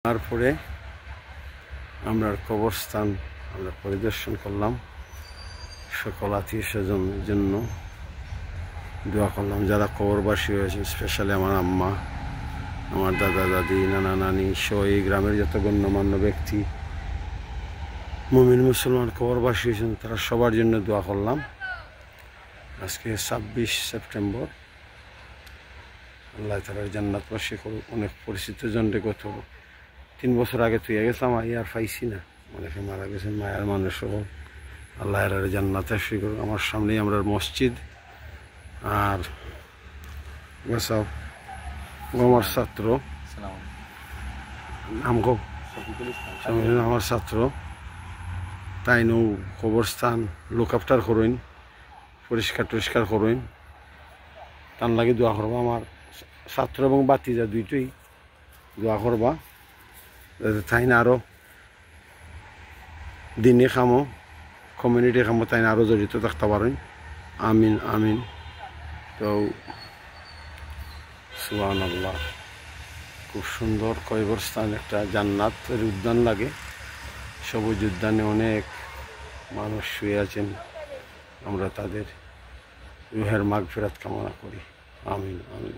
তারপরে আমরা কবরস্থান পরিদর্শন করলাম। সকল আত্মীয় স্বজনের জন্য দোয়া করলাম, যারা কবরবাসী হয়েছেন, স্পেশালি আমার আম্মা, আমার দাদা দাদি, নানা নানি সহ এই গ্রামের যত গণ্যমান্য ব্যক্তি মুমিন মুসলমান কবরবাসী হয়েছেন, তারা সবার জন্য দোয়া করলাম। আজকে 26 সেপ্টেম্বর। আল্লাহ তাআলা জান্নাতবাসী করুক। অনেক পরিচিত জনরে গত 3 বছর আগে তুই গেছিলাম, আর পাইছি না, অনেকে মারা গেছেন, মায়ার মানুষ সকল। আল্লাহ এর জান্নাতে শুরু করুক। আমার সামনেই আমরা মসজিদ, আর বসাও আমার ছাত্র আমার ছাত্র তাই নৌ কবরস্থান লুক আফটার করইন, পরিষ্কার টরিষ্কার করইন, তার লাগে দোয়া করবা। আমার ছাত্র এবং বাতিজা দুইটাই দোয়া করবা, যাতে তাই না আরও দিনে খামো, কমিউনিটি খামো, তাই না আরও জড়িত থাকতে পারেন। আমিন আমিন। তো সুবহানাল্লাহ, খুব সুন্দর কবরস্থান, একটা জান্নাতের উদ্যান লাগে। সবুজ উদ্যানে অনেক মানুষ শুয়ে আছেন। আমরা তাদের রুহের মাগফিরাত কামনা করি। আমিন আমিন।